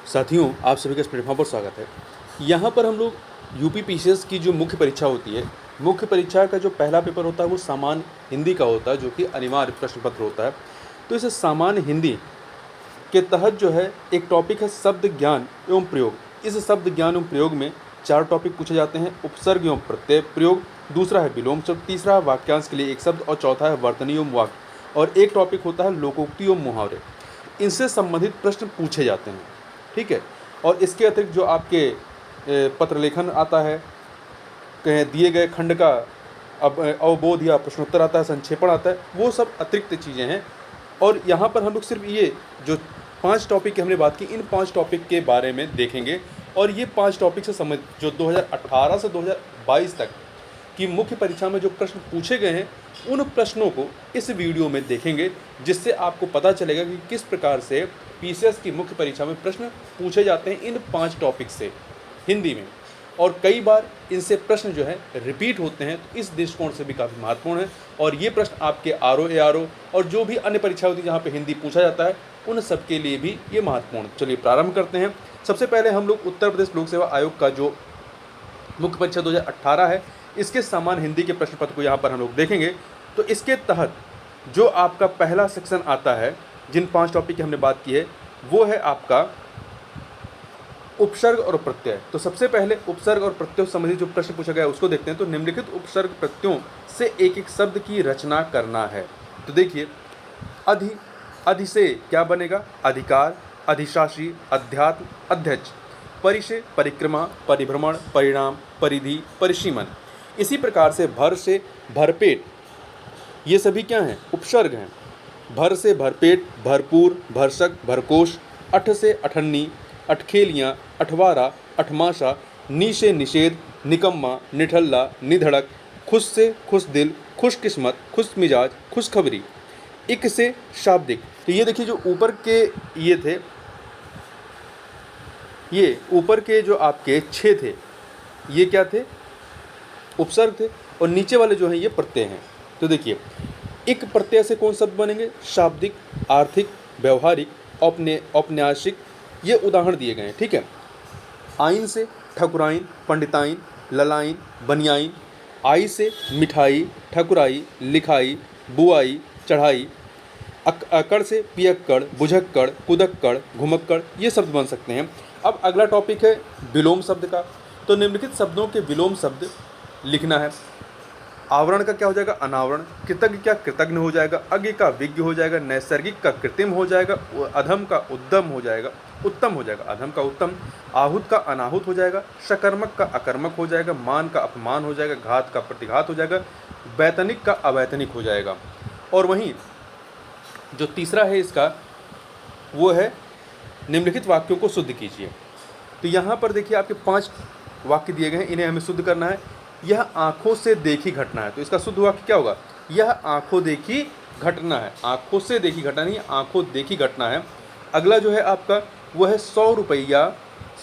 साथियों, आप सभी का इस प्लेटफॉर्म पर स्वागत है। यहाँ पर हम लोग यूपी पीसीएस की जो मुख्य परीक्षा होती है, मुख्य परीक्षा का जो पहला पेपर होता है वो सामान्य हिंदी का होता है, जो कि अनिवार्य प्रश्न पत्र होता है। तो इस सामान्य हिंदी के तहत जो है एक टॉपिक है शब्द ज्ञान एवं प्रयोग। इस शब्द ज्ञान एवं प्रयोग में 4 टॉपिक पूछे जाते हैं। उपसर्ग एवं प्रत्यय प्रयोग, दूसरा है विलोम शब्द, तीसरा है वाक्यांश के लिए एक शब्द और चौथा है वर्तनी एवं वाक्य, और एक टॉपिक होता है लोकोक्ति एवं मुहावरे। इनसे संबंधित प्रश्न पूछे जाते हैं, ठीक है। और इसके अतिरिक्त जो आपके पत्र लेखन आता है, कहीं दिए गए खंड का अवबोध या प्रश्नोत्तर आता है, संक्षेपण आता है, वो सब अतिरिक्त चीज़ें हैं। और यहाँ पर हम लोग सिर्फ ये जो 5 टॉपिक की हमने बात की, इन 5 टॉपिक के बारे में देखेंगे। और ये 5 टॉपिक से संबंधित जो 2018 से 2022 तक की मुख्य परीक्षा में जो प्रश्न पूछे गए हैं, उन प्रश्नों को इस वीडियो में देखेंगे, जिससे आपको पता चलेगा कि किस प्रकार से पीसीएस की मुख्य परीक्षा में प्रश्न पूछे जाते हैं इन 5 टॉपिक से हिंदी में। और कई बार इनसे प्रश्न जो है रिपीट होते हैं, तो इस दृष्टिकोण से भी काफ़ी महत्वपूर्ण है। और ये प्रश्न आपके आरओ एआरओ और जो भी अन्य परीक्षा होती है जहाँ पे हिंदी पूछा जाता है, उन सब के लिए भी ये महत्वपूर्ण। चलिए प्रारंभ करते हैं। सबसे पहले हम लोग उत्तर प्रदेश लोक सेवा आयोग का जो मुख्य परीक्षा 2018 है, इसके सामान्य हिंदी के प्रश्न पत्र को यहाँ पर हम लोग देखेंगे। तो इसके तहत जो आपका पहला सेक्शन आता है, जिन 5 टॉपिक की हमने बात की है, वो है आपका उपसर्ग और प्रत्यय। तो सबसे पहले उपसर्ग और प्रत्यय संबंधी जो प्रश्न पूछा गया है उसको देखते हैं। तो निम्नलिखित उपसर्ग प्रत्ययों से एक एक शब्द की रचना करना है। तो देखिए, अधि से क्या बनेगा? अधिकार, अधिशासी, अध्यात्म, अध्यक्ष। परि से परिक्रमा, परिभ्रमण, परिणाम, परिधि, परिसीमन। इसी प्रकार से भर से भरपेट, ये सभी क्या हैं? उपसर्ग हैं। भर से भरपेट, भरपूर, भरसक, भरकोश। अठ से अठन्नी, अठखेलियाँ, अठवारा, अठमाशा। नी से निषेध, निकम्मा, निठल्ला, निधड़क। खुश से खुश दिल, खुश किस्मत, खुश मिजाज, खुशखबरी। इक से शाब्दिक। तो ये देखिए, जो ऊपर के ये थे, ये ऊपर के जो आपके 6 थे, ये क्या थे? उपसर्ग थे। और नीचे वाले जो हैं ये प्रत्यय हैं। तो देखिए, इक प्रत्यय से कौन शब्द बनेंगे? शाब्दिक, आर्थिक, व्यवहारिक, औपन्यासिक। ये उदाहरण दिए गए हैं, ठीक है। आइन से ठकुराइन, पंडिताइन, ललाइन, बनियाइन। आई से मिठाई, ठकुराई, लिखाई, बुआई, चढ़ाई। अकड़ से पियक्कड़, बुझक्कड़, कुदक्कड़, घुमक्कड़। ये शब्द बन सकते हैं। अब अगला टॉपिक है विलोम शब्द का। तो निम्नलिखित शब्दों के विलोम शब्द लिखना है। आवरण का क्या हो जाएगा? अनावरण। कृतज्ञ क्या? कृतज्ञ हो जाएगा। अज्ञ का विज्ञ हो जाएगा। नैसर्गिक का कृत्रिम हो जाएगा। अधम का उद्दम हो जाएगा, उत्तम हो जाएगा। अधम का उत्तम। आहूत का अनाहुत हो जाएगा। सकर्मक का अकर्मक हो जाएगा। मान का अपमान हो जाएगा। घात का प्रतिघात हो जाएगा। वैतनिक का अवैतनिक हो जाएगा। और वहीं जो तीसरा है इसका, वो है निम्नलिखित वाक्यों को शुद्ध कीजिए। तो यहाँ पर देखिए, आपके 5 वाक्य दिए गए हैं, इन्हें हमें शुद्ध करना है। यह आँखों से देखी घटना है। तो इसका शुद्ध वाक्य क्या होगा? यह आँखों देखी घटना है। आँखों से देखी घटना नहीं, आँखों देखी घटना है। अगला जो है आपका, वो है 100 रुपया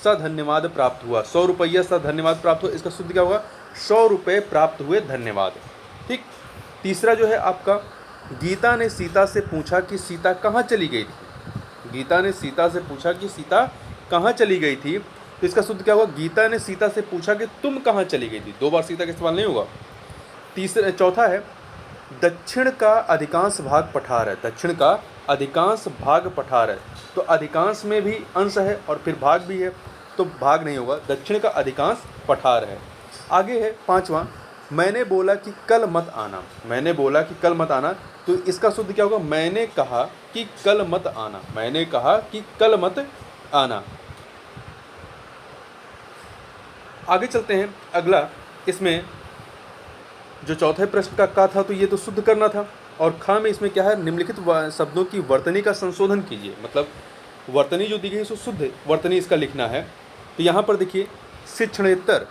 सा धन्यवाद प्राप्त हुआ। 100 रुपया सा धन्यवाद प्राप्त हुआ। इसका शुद्ध क्या होगा? 100 रुपये प्राप्त हुए, धन्यवाद, ठीक। तीसरा जो है आपका, गीता ने सीता से पूछा कि सीता कहाँ चली गई थी। गीता ने सीता से पूछा कि सीता कहाँ चली गई थी। तो इसका शुद्ध क्या होगा? गीता ने सीता से पूछा कि तुम कहाँ चली गई थी। 2 बार सीता का इस्तेमाल नहीं होगा। चौथा है, दक्षिण का अधिकांश भाग पठार है। दक्षिण का अधिकांश भाग पठार है। तो अधिकांश में भी अंश है और फिर भाग भी है, तो भाग नहीं होगा। दक्षिण का अधिकांश पठार है। आगे है 5वां, मैंने बोला कि कल मत आना। मैंने बोला कि कल मत आना। तो इसका शुद्ध क्या होगा? मैंने कहा कि कल मत आना। मैंने कहा कि कल मत आना। आगे चलते हैं। अगला इसमें जो चौथे प्रश्न का था, तो ये तो शुद्ध करना था। और खा में इसमें क्या है? निम्नलिखित शब्दों की वर्तनी का संशोधन कीजिए। मतलब वर्तनी जो दी गई है सो शुद्ध वर्तनी इसका लिखना है। तो यहाँ पर देखिए, शिक्षणेतर।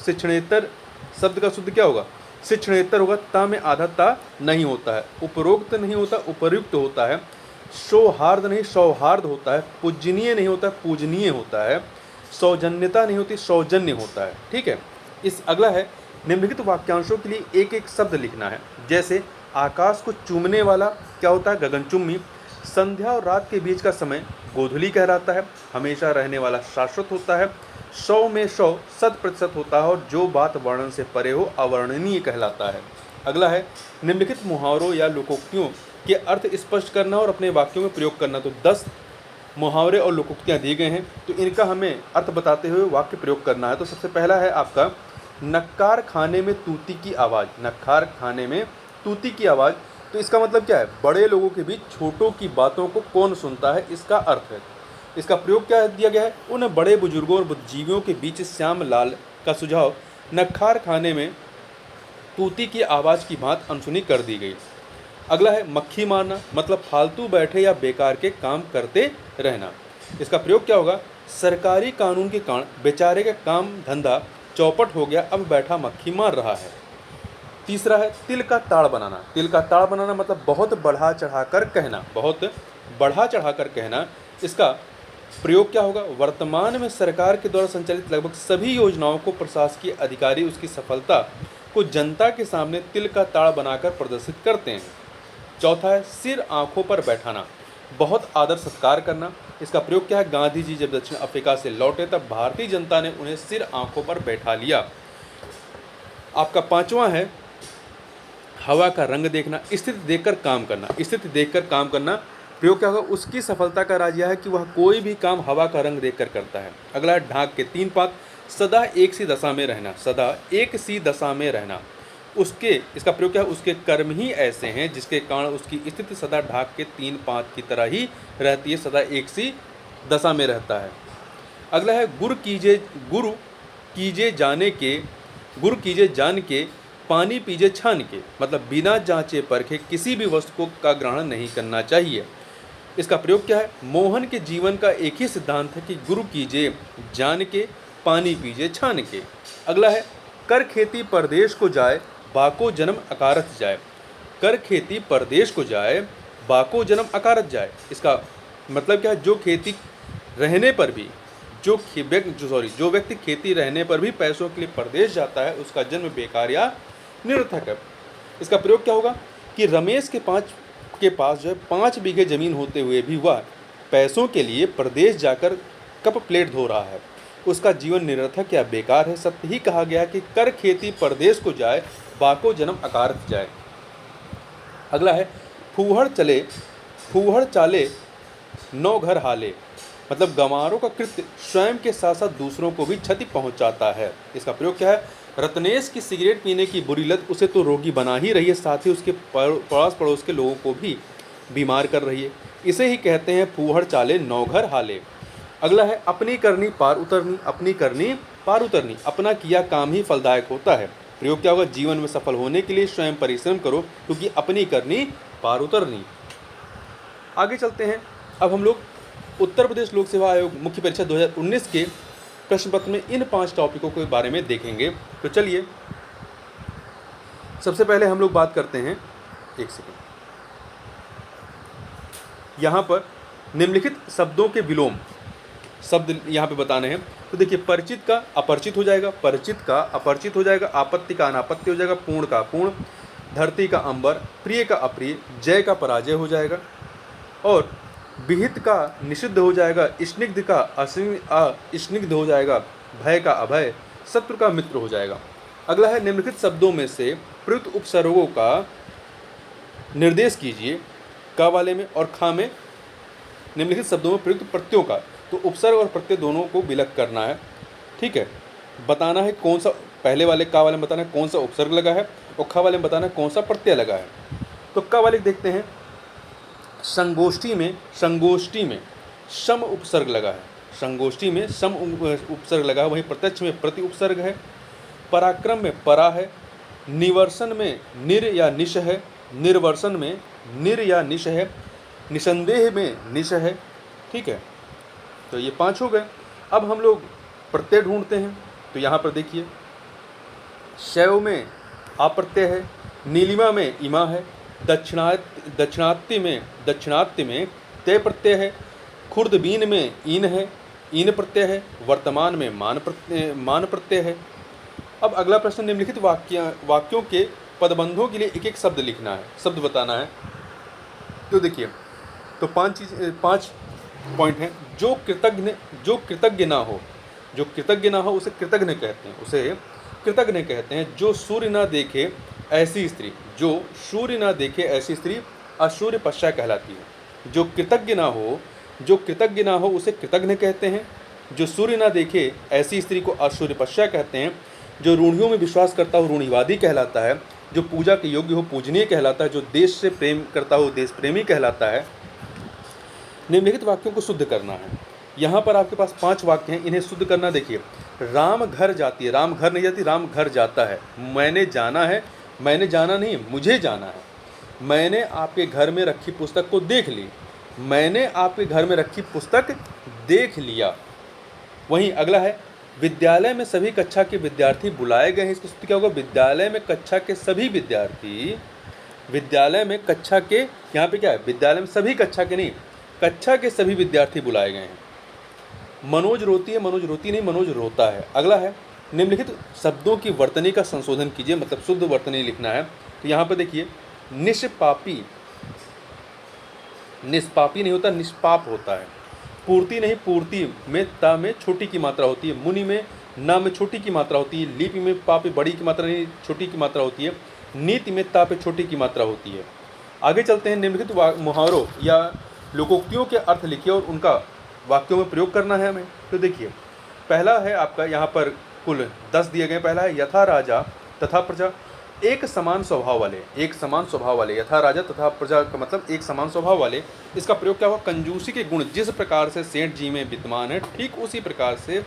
शिक्षणेतर शब्द का शुद्ध क्या होगा? शिक्षणेतर होगा। ता में आधा ता नहीं होता है। उपरोक्त नहीं होता, उपर्युक्त होता है। सौहार्द नहीं, सौहार्द होता है। पूजनीय नहीं होता, पूजनीय होता है। सौजन्यता नहीं होती, सौजन्य होता है, ठीक है। इस अगला है, निम्नलिखित वाक्यांशों के लिए एक एक शब्द लिखना है। जैसे आकाश को चूमने वाला क्या होता है? गगनचुम्बी। संध्या और रात के बीच का समय गोधूली कहलाता है। हमेशा रहने वाला, शाश्वत होता है। 100 में 100 100% होता है और जो बात वर्णन से परे हो अवर्णनीय कहलाता है। अगला है निम्नलिखित मुहावरों या लोकोक्तियों के अर्थ स्पष्ट करना और अपने वाक्यों में प्रयोग करना। तो 10 मुहावरे और लोकोक्तियाँ दिए गए हैं, तो इनका हमें अर्थ बताते हुए वाक्य प्रयोग करना है। तो सबसे पहला है आपका नक्कार खाने में तूती की आवाज़। नक्कार खाने में तूती की आवाज़, तो इसका मतलब क्या है? बड़े लोगों के बीच छोटों की बातों को कौन सुनता है, इसका अर्थ है। इसका प्रयोग क्या दिया गया है? उन बड़े बुजुर्गों और बुद्धिजीवियों के बीच श्याम लाल का सुझाव नक्खार खाने में तूती की आवाज़ की बात अनसुनी कर दी गई। अगला है मक्खी मारना, मतलब फालतू बैठे या बेकार के काम करते रहना। इसका प्रयोग क्या होगा? सरकारी कानून के कारण बेचारे का काम धंधा चौपट हो गया, अब बैठा मक्खी मार रहा है। तीसरा है तिल का ताड़ बनाना। तिल का ताड़ बनाना मतलब बहुत बढ़ा चढ़ाकर कहना, बहुत बढ़ा चढ़ाकर कहना। इसका प्रयोग क्या होगा? वर्तमान में सरकार के द्वारा संचालित लगभग सभी योजनाओं को प्रशासकीय अधिकारी उसकी सफलता को जनता के सामने तिल का ताड़ बनाकर प्रदर्शित करते हैं। चौथा है सिर आंखों पर बैठाना, बहुत आदर सत्कार करना। इसका प्रयोग क्या है? गांधी जी जब दक्षिण अफ्रीका से लौटे तब भारतीय जनता ने उन्हें सिर आंखों पर बैठा लिया। आपका पांचवां है हवा का रंग देखना, स्थिति देखकर काम करना। स्थिति देखकर काम करना प्रयोग क्या होगा? उसकी सफलता का राज यह है कि वह कोई भी काम हवा का रंग देखकर करता है। अगला है ढाक के 3 पात, सदा एक सी दशा में रहना। सदा एक सी दशा में रहना, उसके इसका प्रयोग क्या है? उसके कर्म ही ऐसे हैं जिसके कारण उसकी स्थिति सदा ढाक के 3 पात की तरह ही रहती है, सदा एक सी दशा में रहता है। अगला है गुरु कीजे जान के पानी पीजे छान के, मतलब बिना जांचे परखे किसी भी वस्तु का ग्रहण नहीं करना चाहिए। इसका प्रयोग क्या है? मोहन के जीवन का एक ही सिद्धांत है कि गुरु कीजे जान के पानी पीजे छान के। अगला है कर खेती परदेश को जाए बाको जन्म अकारत जाए। कर खेती परदेश को जाए बाको जन्म अकारत जाए। इसका मतलब क्या है? जो खेती रहने पर भी जो व्यक्ति खेती रहने पर भी पैसों के लिए परदेश जाता है उसका जन्म बेकार या निरर्थक है। इसका प्रयोग क्या होगा? कि रमेश के पास जो है 5 बीघे जमीन होते हुए भी वह पैसों के लिए प्रदेश जाकर कप प्लेट धो रहा है, उसका जीवन निरर्थक या बेकार है। सत्य ही कहा गया कि कर खेती परदेश को जाए बाको जन्म अकारत जाए। अगला है फूहड़ चाले 9 घर हाले, मतलब गंवारों का कृत्य स्वयं के साथ साथ दूसरों को भी क्षति पहुंचाता है। इसका प्रयोग क्या है? रत्नेश की सिगरेट पीने की बुरी लत उसे तो रोगी बना ही रही है, साथ ही उसके पास पड़ोस के लोगों को भी बीमार कर रही है। इसे ही कहते हैं फूहड़ चाले 9 घर हाले। अगला है अपनी करनी पार उतरनी। अपनी करनी पार उतरनी, अपना किया काम ही फलदायक होता है। प्रयोग क्या होगा? जीवन में सफल होने के लिए स्वयं परिश्रम करो, क्योंकि अपनी करनी पार उतरनी। आगे चलते हैं। अब हम लोग उत्तर प्रदेश लोक सेवा आयोग मुख्य परीक्षा 2019 के प्रश्न पत्र में इन 5 टॉपिकों के बारे में देखेंगे। तो चलिए सबसे पहले हम लोग बात करते हैं, एक सेकंड, यहाँ पर निम्नलिखित शब्दों के विलोम शब्द यहाँ पे बताने हैं। तो देखिए परिचित का अपरिचित हो जाएगा, परिचित का अपरिचित हो जाएगा, आपत्ति का अनापत्ति हो जाएगा, पूर्ण का अपूर्ण, धरती का अंबर, प्रिय का अप्रिय, जय का पराजय हो जाएगा, और विहित का निषिद्ध हो जाएगा, स्निग्ध का अस्निग्ध हो जाएगा, भय का अभय, शत्रु का मित्र हो जाएगा। अगला है निम्नलिखित शब्दों में से प्रयुक्त उपसर्गों का निर्देश कीजिए, का वाले में और खा में निम्नलिखित शब्दों में प्रयुक्त प्रत्ययों का। तो उपसर्ग और प्रत्यय दोनों को विलग करना है, ठीक है। बताना है कौन सा, पहले वाले का वाले में बताना है कौन सा उपसर्ग लगा है और खा वाले में बताना है कौन सा प्रत्यय लगा है। तो का वाले देखते हैं, संगोष्ठी में सम उपसर्ग लगा है, संगोष्ठी में सम उपसर्ग लगा है, वहीं प्रत्यक्ष में प्रति उपसर्ग है। पराक्रम में परा है, निवर्सन में निर या निश है, निर्वर्सन में निर या निश है, निसंदेह में निश है, ठीक है। तो ये 5 हो गए। अब हम लोग प्रत्यय ढूंढते हैं। तो यहाँ पर देखिए शैव में अप्रत्यय है, नीलिमा में इमा है, दक्षिणात्य में तय प्रत्यय है, खुर्दबीन में ईन है, ईन प्रत्यय है, वर्तमान में मान प्रत्यय है। अब अगला प्रश्न, निम्नलिखित वाक्यों के पदबंधों के लिए एक एक शब्द लिखना है, शब्द बताना है। तो देखिए, तो 5 पॉइंट है। जो कृतज्ञ ना हो, जो कृतज्ञ ना हो उसे कृतज्ञ कहते हैं, उसे कृतज्ञ कहते हैं। जो सूर्य ना देखे ऐसी स्त्री, जो सूर्य ना देखे ऐसी स्त्री असूर्य पश्चा कहलाती है। जो कृतज्ञ ना हो, जो कृतज्ञ ना हो उसे कृतज्ञ कहते हैं। जो सूर्य ना देखे ऐसी स्त्री को असूर्य पश्चा कहते हैं। जो रूढ़ियों में विश्वास करता हो रूढ़िवादी कहलाता है। जो पूजा के योग्य हो पूजनीय कहलाता है। जो देश से प्रेम करता हो देश प्रेमी कहलाता है। निम्नलिखित वाक्यों को शुद्ध करना है। यहाँ पर आपके पास 5 वाक्य हैं, इन्हें शुद्ध करना। देखिए, राम घर जाती है, राम घर नहीं जाती, राम घर जाता है। मैंने जाना है, मैंने जाना नहीं, मुझे जाना है। मैंने आपके घर में रखी पुस्तक को देख ली, मैंने आपके घर में रखी पुस्तक देख लिया। वहीं अगला है, विद्यालय में सभी कक्षा के विद्यार्थी बुलाए गए हैं। इसका सूत्र क्या होगा? विद्यालय में कक्षा के सभी विद्यार्थी, विद्यालय में कक्षा के, यहाँ पे क्या है? विद्यालय में सभी कक्षा के नहीं, कक्षा के सभी विद्यार्थी बुलाए गए हैं। मनोज रोती है, मनोज रोती नहीं, मनोज रोता है। अगला है, निम्नलिखित शब्दों की वर्तनी का संशोधन कीजिए, मतलब शुद्ध वर्तनी लिखना है। तो यहाँ पर देखिए, निष्पापी, निष्पापी नहीं होता, निष्पाप होता है। पूर्ति नहीं, पूर्ति में ता में छोटी की मात्रा होती है। मुनि में ना में छोटी की मात्रा होती है। लिपि में पा पे बड़ी की मात्रा नहीं, छोटी की मात्रा होती है। नीति में ता पे छोटी की मात्रा होती है। आगे चलते हैं। निम्नलिखित मुहावरों या लोकोक्तियों के अर्थ लिखिए और उनका वाक्यों में प्रयोग करना है हमें। तो देखिए, पहला है आपका, यहाँ पर कुल 10 दिए गए। पहला है, यथा राजा तथा प्रजा एक समान स्वभाव वाले, एक समान स्वभाव वाले। यथा राजा तथा प्रजा का मतलब एक समान स्वभाव वाले। इसका प्रयोग क्या हुआ? कंजूसी के गुण जिस प्रकार से सेठ जी में विद्यमान है, ठीक उसी प्रकार से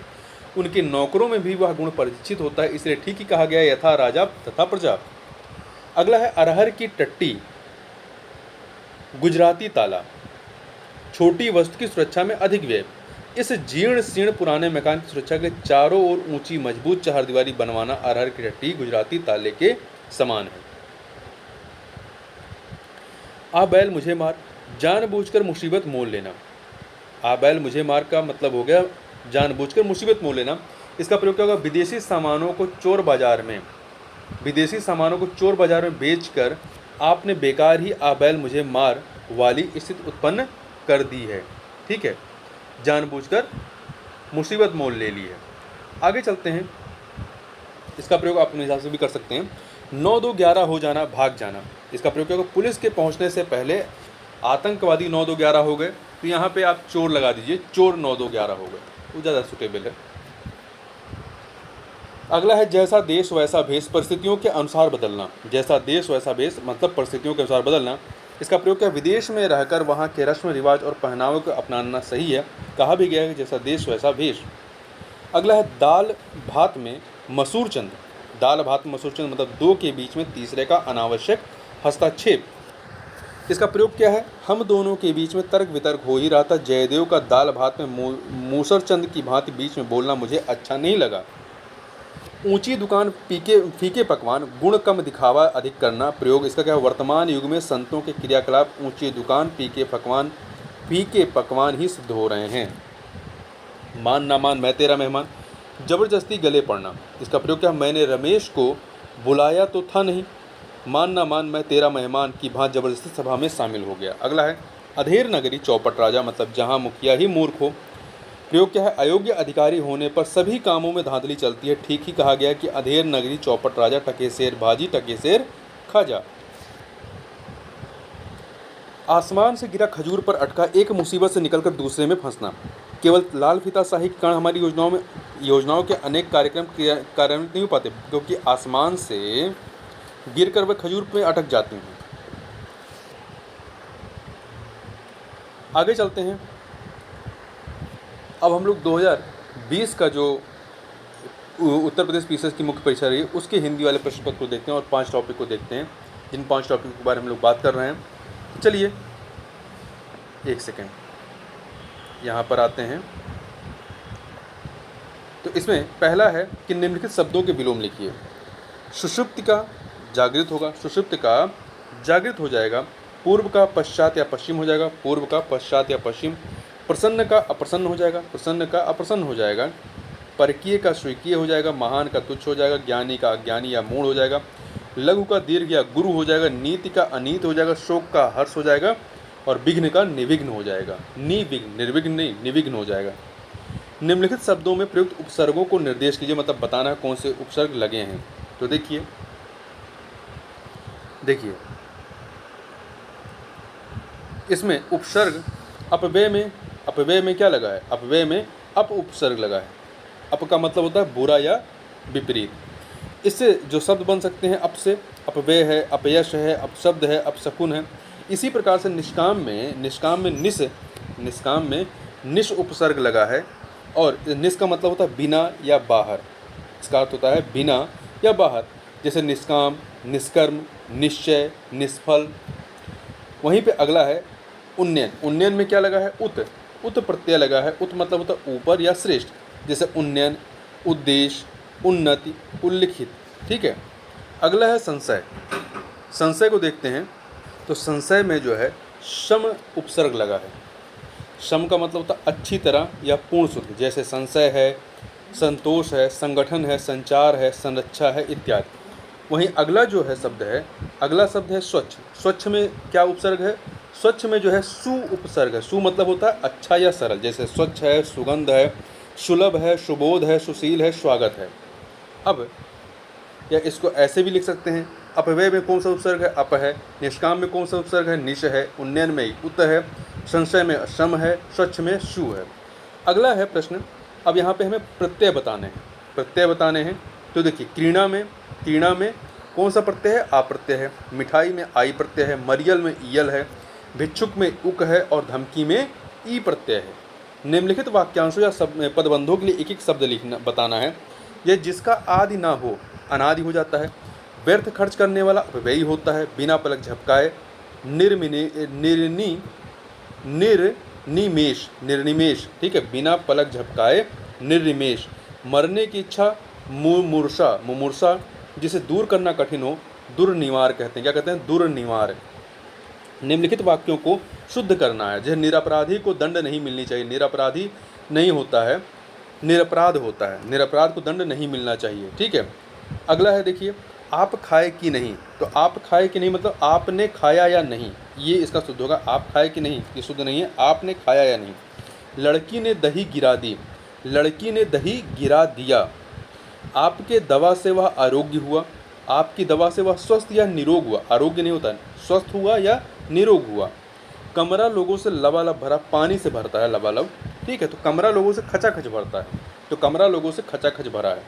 उनके नौकरों में भी वह गुण परिचित होता है, इसलिए ठीक ही कहा गया यथा राजा तथा प्रजा। अगला है, अरहर की टट्टी गुजराती ताला, छोटी वस्तु की सुरक्षा में अधिक व्यय। इस जीर्ण शीर्ण पुराने मकान की सुरक्षा के लिए चारों ओर ऊंची मजबूत चारदीवारी बनवाना अरहर की टट्टी गुजराती ताले के समान है। आ बैल मुझे मार, जानबूझकर मुसीबत मोल लेना। आ बैल मुझे मार का मतलब हो गया जानबूझकर मुसीबत मोल लेना। इसका प्रयोग क्या होगा? विदेशी सामानों को चोर बाजार में, विदेशी सामानों को चोर बाजार में बेचकर आपने बेकार ही आ बैल मुझे मार वाली स्थिति उत्पन्न कर दी है। ठीक है, जानबूझकर मुसीबत मोल ले ली है। आगे चलते हैं। इसका प्रयोग आप अपने हिसाब से भी कर सकते हैं। 9-2-11 हो जाना, भाग जाना। इसका प्रयोग क्या होगा? पुलिस के पहुंचने से पहले आतंकवादी 9-2-11 हो गए, तो यहाँ पे आप चोर लगा दीजिए, चोर 9-2-11 हो गए, वो ज़्यादा सुटेबल है। अगला है, जैसा देश वैसा भेष, परिस्थितियों के अनुसार बदलना। जैसा देश वैसा भेष मतलब परिस्थितियों के अनुसार बदलना। इसका प्रयोग क्या? विदेश में रहकर वहाँ के रस्म रिवाज और पहनावे को अपनाना सही है। कहा भी गया है जैसा देश वैसा भेष। अगला है, दाल भात में मसूर चंद। दाल भात में मसूर चंद मतलब दो के बीच में तीसरे का अनावश्यक हस्तक्षेप। इसका प्रयोग क्या है? हम दोनों के बीच में तर्क वितर्क हो ही रहा था, जयदेव का दाल भात में मूसर चंद की भांति बीच में बोलना मुझे अच्छा नहीं लगा। ऊंची दुकान फीके पकवान, गुण कम दिखावा अधिक करना। प्रयोग इसका क्या है? वर्तमान युग में संतों के क्रियाकलाप ऊंची दुकान फीके पकवान ही सिद्ध हो रहे हैं। मान ना मान मैं तेरा मेहमान, जबरदस्ती गले पड़ना। इसका प्रयोग क्या? मैंने रमेश को बुलाया तो था नहीं, मान ना मान मैं तेरा मेहमान की भांति जबरदस्ती सभा में शामिल हो गया। अगला है, अधेर नगरी चौपट राजा मतलब जहाँ मुखिया ही मूर्ख हो। प्रयोग क्या है? अयोग्य अधिकारी होने पर सभी कामों में धांधली चलती है। ठीक ही कहा गया कि अधेर नगरी चौपट राजा, टके शेर भाजी टके शेर खाजा। आसमान से गिरा खजूर पर अटका, एक मुसीबत से निकलकर दूसरे में फंसना। केवल लाल फीताशाही के कारण हमारी योजनाओं के अनेक कार्यक्रम कार्यान्वित नहीं हो पाते, क्योंकि आसमान से गिरकर वह खजूर पे अटक जाती हैं। आगे चलते हैं। अब हम लोग 2020 का जो उत्तर प्रदेश पीसीएस की मुख्य परीक्षा रही उसके हिंदी वाले प्रश्न पत्र को देखते हैं और 5 टॉपिक को देखते हैं, जिन 5 टॉपिक के बारे में हम लोग बात कर रहे हैं। चलिए 1 सेकेंड यहाँ पर आते हैं। तो इसमें पहला है कि निम्नलिखित शब्दों के विलोम लिखिए। सुषुप्त का जागृत होगा, सुषुप्त का जागृत हो जाएगा। पूर्व का पश्चात या पश्चिम हो जाएगा, पूर्व का पश्चात या पश्चिम। प्रसन्न का अप्रसन्न हो जाएगा, प्रसन्न का अप्रसन्न हो जाएगा। परकीय का स्वीकीय हो जाएगा, महान का तुच्छ हो जाएगा, ज्ञानी का अज्ञानी या मूढ़ हो जाएगा। लघु का दीर्घ या गुरु हो जाएगा, नीति का अनीत हो जाएगा, शोक का हर्ष हो जाएगा, और विघ्न का निविघ्न हो जाएगा, निविघ्न, निर्विघ्न नहीं, निविघ्न हो जाएगा। निम्नलिखित शब्दों में प्रयुक्त उपसर्गों को निर्देश कीजिए, मतलब बताना है कौन से उपसर्ग लगे हैं। तो देखिए इसमें उपसर्ग अपव्यय में क्या लगा है? अपव्यय में अप उपसर्ग लगा है। अप का मतलब होता है बुरा या विपरीत। इससे जो शब्द बन सकते हैं अप से, अपव्यय है, अपयश है, अपशब्द है, अपशकुन है। इसी प्रकार से निष्काम में निश उपसर्ग लगा है, और निश का मतलब होता है बिना या बाहर। इसका अर्थ होता है बिना या बाहर, जैसे निष्काम, निष्कर्म, निश्चय, निष्फल। वहीं पे अगला है उन्नयन। उन्नयन में क्या लगा है? उत प्रत्यय लगा है। उत मतलब होता है ऊपर या श्रेष्ठ, जैसे उन्नयन, उद्देश्य, उन्नति, उल्लिखित। ठीक है। अगला है संशय। संशय को देखते हैं तो संशय में जो है शम उपसर्ग लगा है। शम का मतलब होता है अच्छी तरह या पूर्ण शुद्ध, जैसे संशय है, संतोष है, संगठन है, संचार है, संरक्षा है इत्यादि। वहीं अगला जो है अगला शब्द है स्वच्छ। स्वच्छ में क्या उपसर्ग है? स्वच्छ में जो है सु उपसर्ग है। सु मतलब होता है अच्छा या सरल, जैसे स्वच्छ है, सुगंध है, सुलभ है, सुबोध है, सुशील है, स्वागत है। अब या इसको ऐसे भी लिख सकते हैं, अपव्यय में कौन सा उपसर्ग है? अप है। निष्काम में कौन सा उपसर्ग है? निश है। उन्नयन में उत है। संशय में शम है। स्वच्छ में सु है। अगला है प्रश्न, अब यहाँ पे हमें प्रत्यय बताने हैं। तो देखिए क्रीड़ा में कौन सा प्रत्यय है? आ प्रत्यय है। मिठाई में आई प्रत्यय है। मरियल में ईयल है। भिक्षुक में उक है, और धमकी में ई प्रत्यय है। निम्नलिखित वाक्यांशों या पदबंधों के लिए एक एक शब्द बताना है। यह जिसका आदि ना हो अनादि हो जाता है। व्यर्थ खर्च करने वाला अपव्ययी होता है। बिना पलक झपकाए निर्निमेष। ठीक है, बिना पलक झपकाए निर्निमेष। मरने की इच्छा मुमूर्षा, जिसे दूर करना कठिन हो दुर्निवार कहते हैं। क्या कहते हैं? दुर्निवार। निम्नलिखित वाक्यों को शुद्ध करना है। जैसे निरपराधी को दंड नहीं मिलनी चाहिए। निरपराधी नहीं होता है, निरपराध होता है। निरपराध को दंड नहीं मिलना चाहिए। ठीक है। अगला है देखिए, आप खाए कि नहीं। तो आप खाए कि नहीं मतलब आपने खाया या नहीं, ये इसका शुद्ध होगा। आप खाए कि नहीं ये शुद्ध नहीं है, आपने खाया या नहीं। लड़की ने दही गिरा दी। लड़की ने दही गिरा दिया। आपके दवा से वह आरोग्य हुआ। आपकी दवा से वह स्वस्थ या निरोग हुआ। आरोग्य नहीं होता है, स्वस्थ हुआ या निरोग हुआ। कमरा लोगों से लबालब भरा। पानी से भरता है लबालब। ठीक है, तो कमरा लोगों से खचाखच भरता है, तो कमरा लोगों से खचाखच भरा है।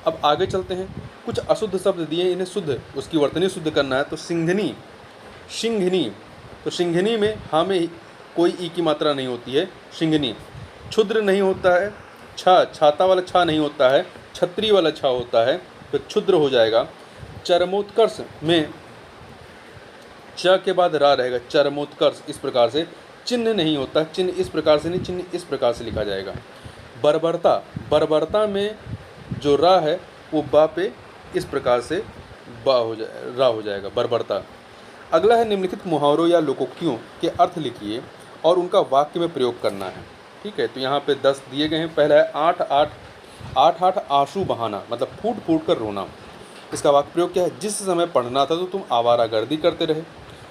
अब आगे चलते हैं। कुछ अशुद्ध शब्द दिए, इन्हें शुद्ध, उसकी वर्तनी शुद्ध करना है। तो सिंघनी, सिंघनी, तो सिंघनी में हाँ में कोई ई की मात्रा नहीं होती है। सिंघनी। क्षुद्र नहीं होता है। छाता वाला छा नहीं होता है, छतरी वाला छा होता है, तो क्षुद्र हो जाएगा। चरमोत्कर्ष में च के बाद रा रहेगा। चरमोत्कर्ष इस प्रकार से। चिन्ह नहीं होता, चिन्ह इस प्रकार से नहीं, चिन्ह इस प्रकार से लिखा जाएगा। बर्बरता, बर्बरता में जो रा है वो बा पे इस प्रकार से रा हो जाएगा, बर्बरता। अगला है निम्नलिखित मुहावरों या लोकोक्तियों के अर्थ लिखिए और उनका वाक्य में प्रयोग करना है। ठीक है, तो यहाँ पे 10 दिए गए हैं। पहला है 8 आंसू बहाना, मतलब फूट फूट कर रोना। इसका वाक्य प्रयोग क्या है? जिस समय पढ़ना था तो तुम आवारागर्दी करते रहे,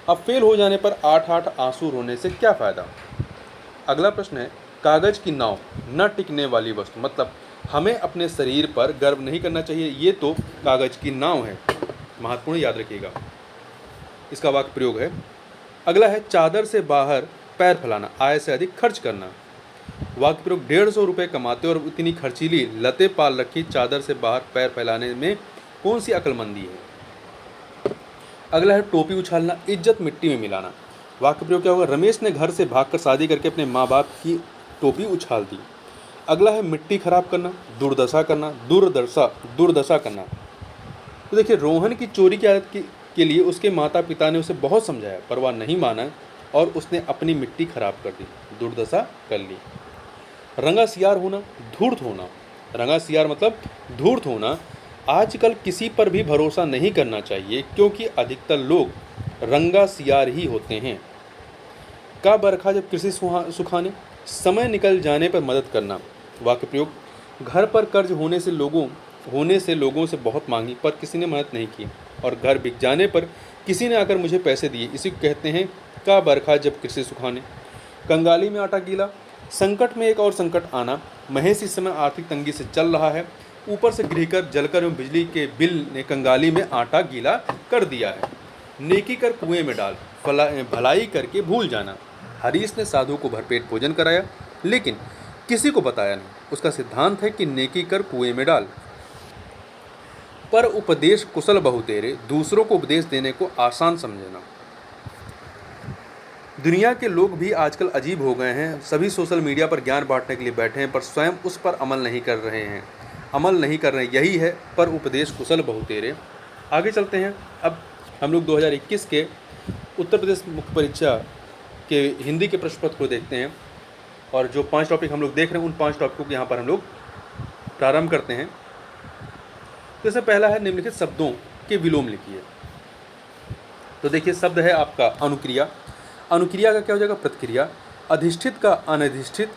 अब फेल हो जाने पर 8 आंसू रोने से क्या फ़ायदा। अगला प्रश्न है, कागज़ की नाव न टिकने वाली वस्तु, मतलब हमें अपने शरीर पर गर्व नहीं करना चाहिए, ये तो कागज़ की नाव है। महत्वपूर्ण, याद रखिएगा। इसका वाक्य प्रयोग है। अगला है, चादर से बाहर पैर फैलाना, आय से अधिक खर्च करना। वाक्य प्रयोग, 150 रुपये कमाते और इतनी खर्चीली लते पाल रखी चादर से बाहर पैर फैलाने में कौन सी अक्लमंदी है। अगला है, टोपी उछालना, इज्जत मिट्टी में मिलाना। वाक्य प्रयोग क्या होगा? रमेश ने घर से भागकर शादी करके अपने माँ बाप की टोपी उछाल दी। अगला है, मिट्टी खराब करना, दुर्दशा करना, दुर्दशा करना। तो देखिए, रोहन की चोरी की आदत के लिए उसके माता पिता ने उसे बहुत समझाया, पर वह नहीं माना और उसने अपनी मिट्टी खराब कर दी, दुर्दशा कर ली। रंगा सियार होना, धूर्त होना। रंगा सियार मतलब धूर्त होना। आजकल किसी पर भी भरोसा नहीं करना चाहिए, क्योंकि अधिकतर लोग रंगा सियार ही होते हैं। का बरखा जब कृषि सुखाने, समय निकल जाने पर मदद करना। वाक्य प्रयोग, घर पर कर्ज होने से लोगों से बहुत मांगी, पर किसी ने मदद नहीं की, और घर बिक जाने पर किसी ने आकर मुझे पैसे दिए, इसी को कहते हैं का बरखा जब कृषि सुखाने। कंगाली में आटा गीला, संकट में एक और संकट आना। महेश इस समय आर्थिक तंगी से चल रहा है, ऊपर से गृहकर जलकर एवं बिजली के बिल ने कंगाली में आटा गीला कर दिया है। नेकी कर कुएं में डाल, भलाई करके भूल जाना। हरीश ने साधु को भरपेट भोजन कराया, लेकिन किसी को बताया नहीं। उसका सिद्धांत है कि नेकी कर कुएं में डाल। पर उपदेश कुशल बहु तेरे, दूसरों को उपदेश देने को आसान समझना। दुनिया के लोग भी आजकल अजीब हो गए हैं। सभी सोशल मीडिया पर ज्ञान बांटने के लिए बैठे हैं, पर स्वयं उस पर अमल नहीं कर रहे। यही है पर उपदेश कुशल बहु तेरे। आगे चलते हैं। अब हम लोग 2021 के उत्तर प्रदेश मुख्य परीक्षा के हिंदी के प्रश्न पत्र को देखते हैं, और जो 5 टॉपिक हम लोग देख रहे हैं उन 5 टॉपिकों को यहाँ पर हम लोग प्रारंभ करते हैं। तो इसमें पहला है निम्नलिखित शब्दों के विलोम लिखिए। तो देखिए, शब्द है आपका अनुक्रिया। अनुक्रिया का क्या हो जाएगा? प्रतिक्रिया। अधिष्ठित का अनधिष्ठित,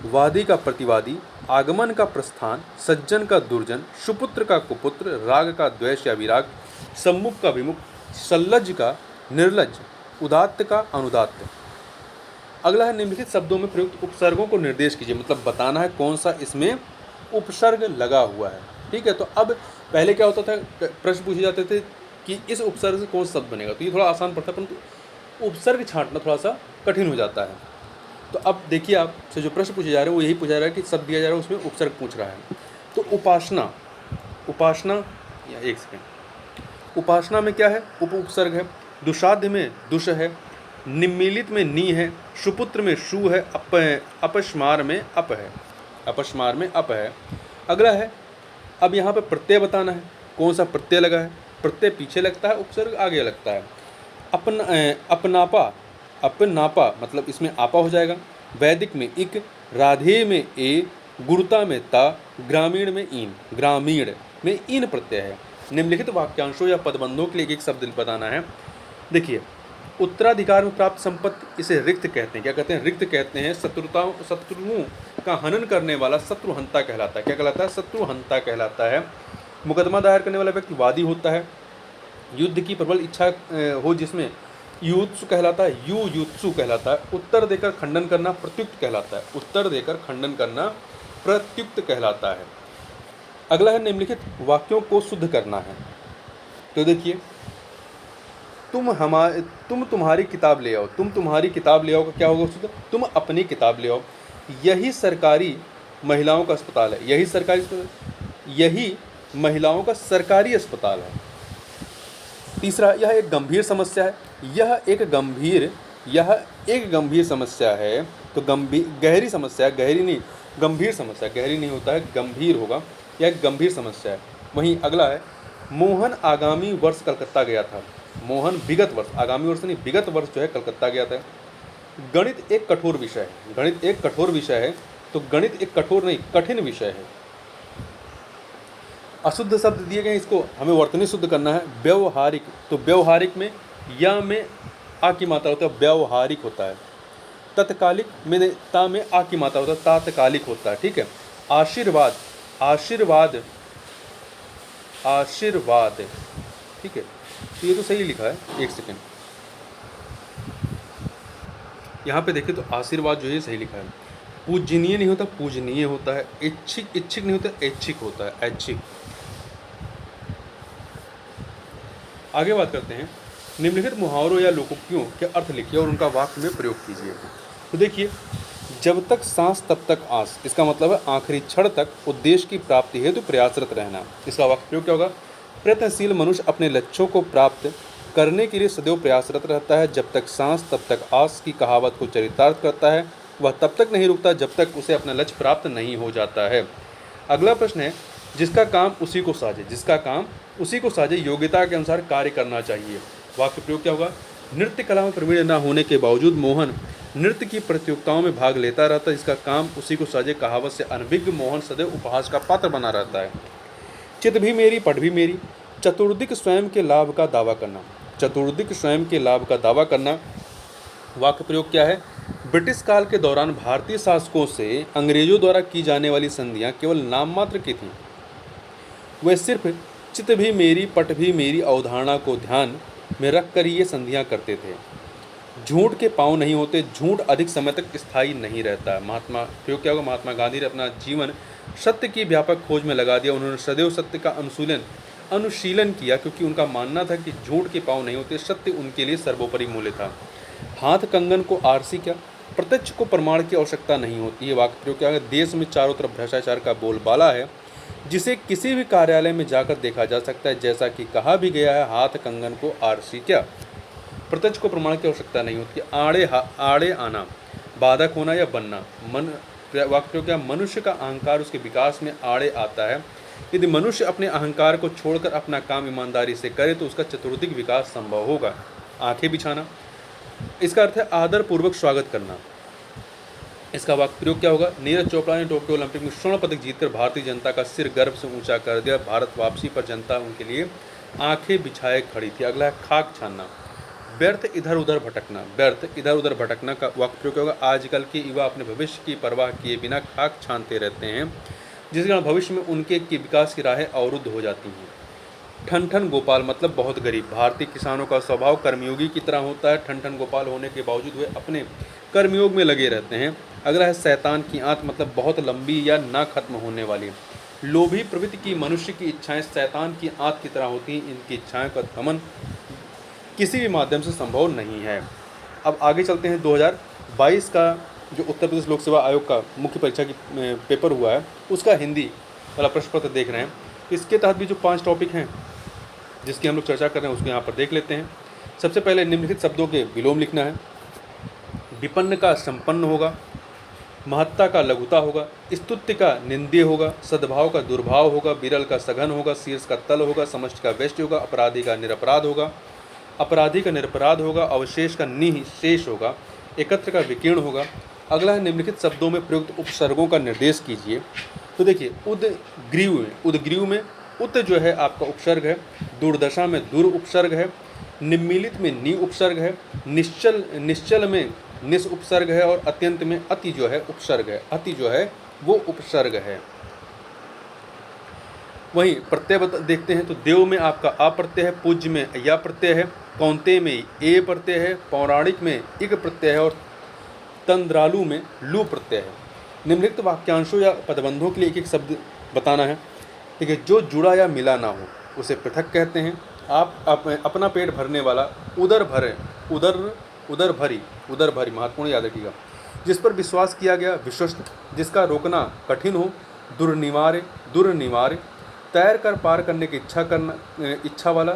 वादी का प्रतिवादी, आगमन का प्रस्थान, सज्जन का दुर्जन, सुपुत्र का कुपुत्र, राग का द्वेष या विराग, सम्मुख का विमुख, सल्लज का निर्लज, उदात्त का अनुदात्त। अगला है निम्नलिखित शब्दों में प्रयुक्त उपसर्गों को निर्देश कीजिए, मतलब बताना है कौन सा इसमें उपसर्ग लगा हुआ है। ठीक है, तो अब पहले क्या होता था, प्रश्न पूछे जाते थे कि इस उपसर्ग से कौन सा शब्द बनेगा, तो ये थोड़ा आसान पड़ता है, परंतु उपसर्ग छांटना थोड़ा सा कठिन हो जाता है। तो अब देखिए, आपसे जो प्रश्न पूछे जा रहे हैं वो यही पूछा जा रहा है कि शब्द दिया जा रहा है उसमें उपसर्ग पूछ रहा है। तो उपासना या एक सेकेंड, उपासना में क्या है? उपसर्ग है। दुसाध्य में दुष है, निम्मिलित में नी है, सुपुत्र में शु है, अपस्मार में अप है। अगला है, अब यहाँ पे प्रत्यय बताना है, कौन सा प्रत्यय लगा है। प्रत्यय पीछे लगता है, उपसर्ग आगे लगता है। अपनापा मतलब इसमें आपा हो जाएगा। वैदिक में इक, राधे में ए, गुरुता में ता, ग्रामीण में इन प्रत्यय है। निम्नलिखित वाक्यांशों या पदबंधों के लिए एक शब्द बताना है। देखिए, उत्तराधिकार में प्राप्त संपत्ति, इसे रिक्त कहते हैं। क्या कहते हैं? रिक्त कहते हैं। शत्रुओं का हनन करने वाला शत्रुहंता कहलाता है। क्या कहलाता है? शत्रुहंता कहलाता है। मुकदमा दायर करने वाला व्यक्ति वादी होता है। युद्ध की प्रबल इच्छा हो जिसमें युत्सु कहलाता है, युत्सु कहलाता है। उत्तर देकर खंडन करना प्रत्युक्त कहलाता है। अगला है निम्नलिखित वाक्यों को शुद्ध करना है। तो देखिए, तुम तुम्हारी किताब ले आओ। तुम तुम्हारी किताब ले आओ का क्या होगा शुद्ध? तुम अपनी किताब ले आओ। यही सरकारी महिलाओं का अस्पताल है। यही महिलाओं का सरकारी अस्पताल है। तीसरा, यह एक गंभीर समस्या है। यह एक गंभीर समस्या है। तो गहरी समस्या, गहरी नहीं, गंभीर समस्या, गहरी नहीं होता है, गंभीर होगा। यह एक गंभीर समस्या है। वहीं अगला है, मोहन आगामी वर्ष कलकत्ता गया था। मोहन विगत वर्ष, आगामी वर्ष नहीं, विगत वर्ष जो है कलकत्ता गया था। गणित एक कठोर विषय है। तो गणित एक कठोर नहीं, कठिन विषय है। अशुद्ध शब्द दिए गए, इसको हमें वर्तनी शुद्ध करना है। व्यवहारिक, तो व्यवहारिक में या में आ की मात्रा होता है, व्यवहारिक होता है। तत्कालिक में ता में आ की मात्रा होता है, तात्कालिक होता है। ठीक है। आशीर्वाद, ठीक है, तो ये तो सही लिखा है। एक सेकेंड, यहाँ पे देखिए, तो आशीर्वाद जो है सही लिखा है। पूजनीय नहीं होता, पूजनीय होता है। इच्छिक नहीं होता, ऐच्छिक होता है, ऐच्छिक। आगे बात करते हैं, निम्नलिखित मुहावरों या लोकोक्तियों के अर्थ लिखिए और उनका वाक्य में प्रयोग कीजिए। तो देखिए, जब तक सांस तब तक आस, इसका मतलब है आखिरी क्षण तक उद्देश्य की प्राप्ति हेतु प्रयासरत रहना। इसका वाक्य प्रयोग क्या होगा? प्रयत्नशील मनुष्य अपने लक्ष्यों को प्राप्त करने के लिए सदैव प्रयासरत रहता है। जब तक सांस तब तक आस की कहावत को चरितार्थ करता है, वह तब तक नहीं रुकता जब तक उसे अपना लक्ष्य प्राप्त नहीं हो जाता है। अगला प्रश्न है, जिसका काम उसी को साजे, योग्यता के अनुसार कार्य करना चाहिए। वाक्य प्रयोग क्या होगा? नृत्य कला में प्रवीण न होने के बावजूद मोहन नृत्य की प्रतियोगिताओं में भाग लेता रहता है। जिसका काम उसी को साजे, कहावत से अनभिज्ञ मोहन सदैव उपहास का पात्र बना रहता है। चित भी मेरी पट भी मेरी, चतुर्दिक स्वयं के लाभ का दावा करना। वाक्य प्रयोग क्या है? ब्रिटिश काल के दौरान भारतीय शासकों से अंग्रेजों द्वारा की जाने वाली संधियां केवल नाम मात्र की थीं। वे सिर्फ चित भी मेरी पट भी मेरी अवधारणा को ध्यान में रख कर ये संधियाँ करते थे। झूठ के पाँव नहीं होते, झूठ अधिक समय तक स्थायी नहीं रहता है। महात्मा प्रयोग क्या होगा, महात्मा गांधी ने अपना जीवन सत्य की व्यापक खोज में लगा दिया। उन्होंने सदैव सत्य का अनुशीलन किया, क्योंकि उनका मानना था कि झूठ के पाँव नहीं होते, सत्य उनके लिए सर्वोपरि मूल्य था। हाथ कंगन को आरसी क्या, प्रत्यक्ष को प्रमाण की आवश्यकता नहीं होती है। वाक्य प्रयोग क्या है, देश में चारों तरफ भ्रष्टाचार का बोलबाला है, जिसे किसी भी कार्यालय में जाकर देखा जा सकता है। जैसा कि कहा भी गया है, हाथ कंगन को आरसी क्या, प्रत्यक्ष को प्रमाण की आवश्यकता नहीं होती। आड़े आना, बाधक होना या बनना। वाक्य प्रयोग क्या, मनुष्य का अहंकार उसके विकास में आड़े आता है। यदि मनुष्य अपने अहंकार को छोड़कर अपना काम ईमानदारी से करे तो उसका चतुर्दिक विकास संभव होगा। आंखें बिछाना, इसका अर्थ है आदर पूर्वक स्वागत करना। इसका वाक्य प्रयोग क्या होगा, नीरज चोपड़ा ने टोक्यो ओलंपिक में स्वर्ण पदक जीतकर भारतीय जनता का सिर गर्व से ऊंचा कर दिया। भारत वापसी पर जनता उनके लिए आंखें बिछाए खड़ी थी। अगला है खाक छानना, व्यर्थ इधर उधर भटकना। व्यर्थ इधर उधर भटकना का वाक्य प्रयोग होगा, आजकल के युवा अपने भविष्य की परवाह किए बिना खाक छानते रहते हैं, जिस कारण भविष्य में उनके विकास की राहें अवरुद्ध हो जाती हैं। ठन ठन गोपाल मतलब बहुत गरीब। भारतीय किसानों का स्वभाव कर्मयोगी की तरह होता है। ठन ठन गोपाल होने के बावजूद वे अपने कर्मयोग में लगे रहते हैं। अगला है शैतान की आंत मतलब बहुत लंबी या ना खत्म होने वाली। लोभी प्रवृत्ति की मनुष्य की इच्छाएं शैतान की आंत की तरह होती हैं। इनकी इच्छाएं का दमन किसी भी माध्यम से संभव नहीं है। अब आगे चलते हैं। 2022 का जो उत्तर प्रदेश लोक सेवा आयोग का मुख्य परीक्षा की पेपर हुआ है, उसका हिंदी वाला प्रश्न पत्र देख रहे हैं। इसके तहत भी जो 5 टॉपिक हैं जिसकी हम लोग चर्चा कर रहे हैं, उसको यहाँ पर देख लेते हैं। सबसे पहले निम्नलिखित शब्दों के विलोम लिखना है। विपन्न का संपन्न होगा, महत्ता का लघुता होगा, स्तुत्य का निंद्य होगा, सद्भाव का दुर्भाव होगा, विरल का सघन होगा, शीर्ष का तल होगा, समष्टि का व्यष्टि होगा, अपराधी का निरपराध होगा, अपराधी का निरपराध होगा, अवशेष का निःशेष होगा, एकत्र का विकीर्ण होगा। अगला है निम्नलिखित शब्दों में प्रयुक्त उपसर्गों का निर्देश कीजिए। तो देखिए, उद्ग्रीव में उत जो है आपका उपसर्ग है, दुर्दशा में दुर उपसर्ग है, निम्मिलित में नि उपसर्ग है, निश्चल में निस उपसर्ग है, और अत्यंत में अति जो है उपसर्ग है। अति जो है वो उपसर्ग है। वहीं प्रत्यय देखते हैं तो देव में आपका आ प्रत्यय है, पूज्य में या प्रत्यय है, कौंते में ए प्रत्यय है, पौराणिक में इक प्रत्यय है, और तंद्रालु में लू प्रत्यय है। निम्नलिखित वाक्यांशों या पदबंधों के लिए एक एक शब्द बताना है। ठीक है, जो जुड़ा या मिला ना हो उसे पृथक कहते हैं। आप अपना पेट भरने वाला, उदर भरे, उदर भरी महत्वपूर्ण याद रखिएगा। जिस पर विश्वास किया गया विश्वस्त, जिसका रोकना कठिन हो दुर्निवार्य, तैर कर पार करने की इच्छा वाला,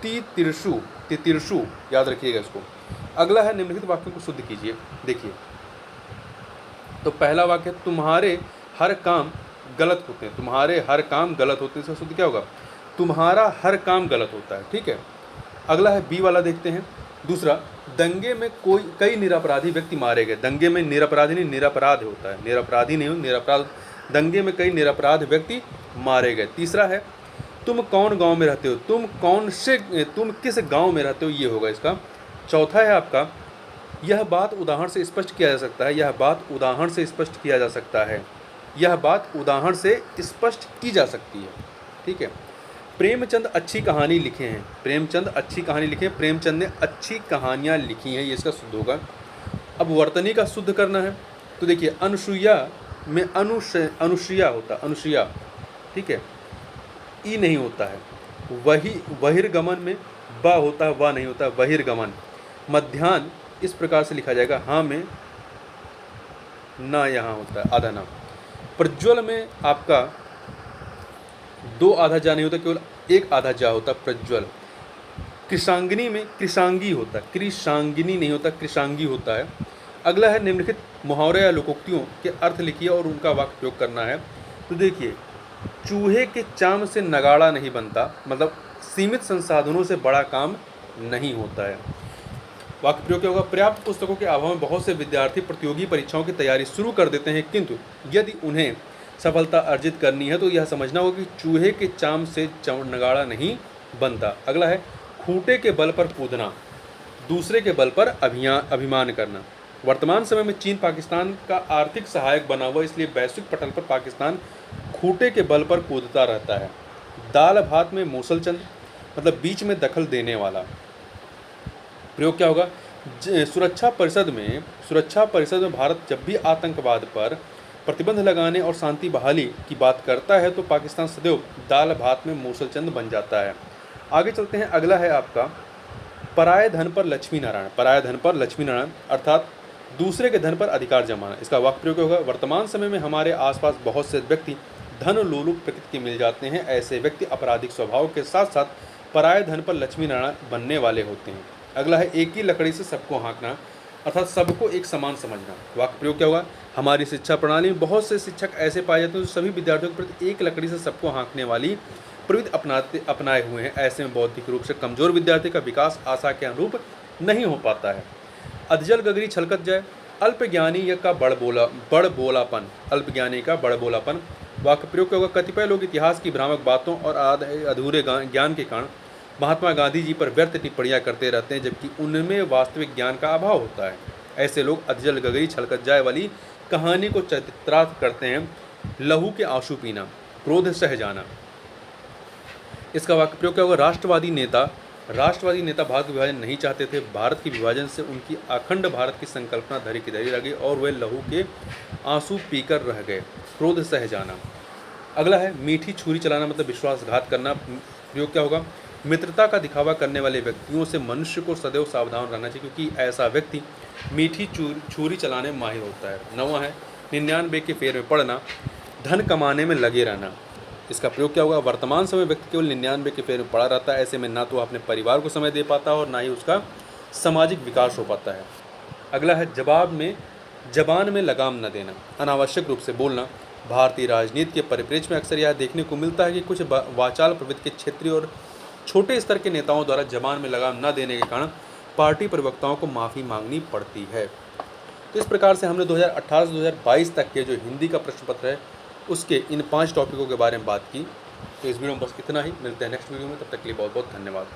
तितिर्षु याद रखिएगा इसको। अगला है निम्नलिखित वाक्यों को शुद्ध कीजिए। देखिए, तो पहला वाक्य है तुम्हारे हर काम गलत होते हैं। तुम्हारे हर काम गलत होते हैं, इसका शुद्ध क्या होगा, तुम्हारा हर काम गलत होता है। ठीक है, अगला है बी वाला देखते हैं। दूसरा, दंगे में कई निरपराधी व्यक्ति मारे गए। दंगे में निरपराधी नहीं, निरपराध होता है, निरपराधी नहीं हो, निरपराध। दंगे में कई निरपराध व्यक्ति मारे गए। तीसरा है तुम कौन गांव में रहते हो, तुम किस गांव में रहते हो, ये होगा इसका। चौथा है आपका, यह बात उदाहरण से स्पष्ट किया जा सकता है। यह बात उदाहरण से स्पष्ट किया जा सकता है। यह बात उदाहरण से स्पष्ट की जा सकती है। ठीक है, प्रेमचंद अच्छी कहानी लिखे हैं। प्रेमचंद अच्छी कहानी लिखे हैं, प्रेमचंद ने अच्छी कहानियाँ लिखी हैं, ये इसका शुद्ध होगा। अब वर्तनी का शुद्ध करना है। तो देखिए, अनुसुईया में अनुसुईया होता, अनुसुईया। ठीक है, ई नहीं होता है। बहिर्गमन में ब होता है, व नहीं होता, बहिर्गमन। मध्याह्न इस प्रकार से लिखा जाएगा, हाँ में ना यहाँ होता है, आधा ना। प्रज्वल में आपका 2 आधा जा नहीं होता, केवल 1 आधा जा होता, प्रज्वल। कृषांगिनी में कृषांगी होता है, कृषांगिनी नहीं होता, कृषांगी होता है। अगला है निम्नलिखित मुहावरे या लोकोक्तियों के अर्थ लिखिए और उनका वाक्य प्रयोग करना है। तो देखिए, चूहे के चाम से नगाड़ा नहीं बनता, मतलब सीमित संसाधनों से बड़ा काम नहीं होता है। वाक्य प्रयोग क्या होगा, पर्याप्त पुस्तकों के अभाव में बहुत से विद्यार्थी प्रतियोगी परीक्षाओं की तैयारी शुरू कर देते हैं, किंतु यदि उन्हें सफलता अर्जित करनी है तो यह समझना होगा कि चूहे के चाम से नगाड़ा नहीं बनता। अगला है खूंटे के बल पर कूदना, दूसरे के बल पर अभिमान करना। वर्तमान समय में चीन पाकिस्तान का आर्थिक सहायक बना हुआ, इसलिए वैश्विक पटल पर पाकिस्तान खूंटे के बल पर कूदता रहता है। दाल भात में मूसलचंद, मतलब बीच में दखल देने वाला। प्रयोग क्या होगा? सुरक्षा परिषद में भारत जब भी आतंकवाद पर प्रतिबंध लगाने और शांति बहाली की बात करता है तो पाकिस्तान सदैव दाल भात में मूसलचंद बन जाता है। आगे चलते हैं, अगला है आपका पराये धन पर लक्ष्मी नारायण। पराये धन पर लक्ष्मी नारायण अर्थात दूसरे के धन पर अधिकार जमाना। इसका वाक्य प्रयोग होगा, वर्तमान समय में हमारे आसपास बहुत से व्यक्ति धन लोलुप प्रकृति के मिल जाते हैं। ऐसे व्यक्ति आपराधिक स्वभाव के साथ साथ पराये धन पर लक्ष्मी नारायण बनने वाले होते हैं। अगला है एक ही लकड़ी से सबको हाँकना अर्थात सबको एक समान समझना। वाक्य प्रयोग क्या होगा? हमारी शिक्षा प्रणाली में बहुत से शिक्षक ऐसे पाए जाते हैं जो सभी विद्यार्थियों के प्रति एक लकड़ी से सबको हाँकने वाली प्रवृत्ति अपनाए हुए हैं। ऐसे में बौद्धिक रूप से कमजोर विद्यार्थी का विकास आशा के अनुरूप नहीं हो पाता है। अधजल गगरी छलकत जाए, अल्पज्ञानी का बड़बोलापन। अल्पज्ञानी का बड़बोलापन। वाक्य प्रयोग क्या होगा? कतिपय लोग इतिहास की भ्रामक बातों और अधूरे ज्ञान के कारण महात्मा गांधी जी पर व्यर्थ टिप्पणियां करते रहते हैं, जबकि उनमें वास्तविक ज्ञान का अभाव होता है। ऐसे लोग अधजल गगरी छलकत जाए वाली कहानी को चरित्रार्थ करते हैं। लहू के आंसू पीना, क्रोध सह जाना। इसका वाक्य प्रयोग क्या होगा? राष्ट्रवादी नेता भारत का विभाजन नहीं चाहते थे। भारत के विभाजन से उनकी अखंड भारत की संकल्पना धरी की धरी रह गई और वे लहू के आंसू पीकर रह गए। क्रोध सह जाना। अगला है मीठी छुरी चलाना मतलब विश्वासघात करना। प्रयोग क्या होगा? मित्रता का दिखावा करने वाले व्यक्तियों से मनुष्य को सदैव सावधान रहना चाहिए, क्योंकि ऐसा व्यक्ति मीठी छुरी चलाने में माहिर होता है। 9वां है 99 के फेर में पड़ना, धन कमाने में लगे रहना। इसका प्रयोग क्या होगा? वर्तमान समय व्यक्ति केवल 99 के फेर में पड़ा रहता है। ऐसे में ना तो अपने परिवार को समय दे पाता है और ना ही उसका सामाजिक विकास हो पाता है। अगला है जबान में लगाम न देना, अनावश्यक रूप से बोलना। भारतीय राजनीति के परिप्रेक्ष्य में अक्सर यह देखने को मिलता है कि कुछ वाचाल प्रवृत्ति के क्षेत्रीय और छोटे स्तर के नेताओं द्वारा जबान में लगाम न देने के कारण पार्टी प्रवक्ताओं को माफ़ी मांगनी पड़ती है। तो इस प्रकार से हमने 2018 से 2022 तक के जो हिंदी का प्रश्न पत्र है उसके इन 5 टॉपिकों के बारे में बात की। तो इस वीडियो में बस इतना ही। मिलते हैं नेक्स्ट वीडियो में, तब तक के लिए बहुत बहुत धन्यवाद।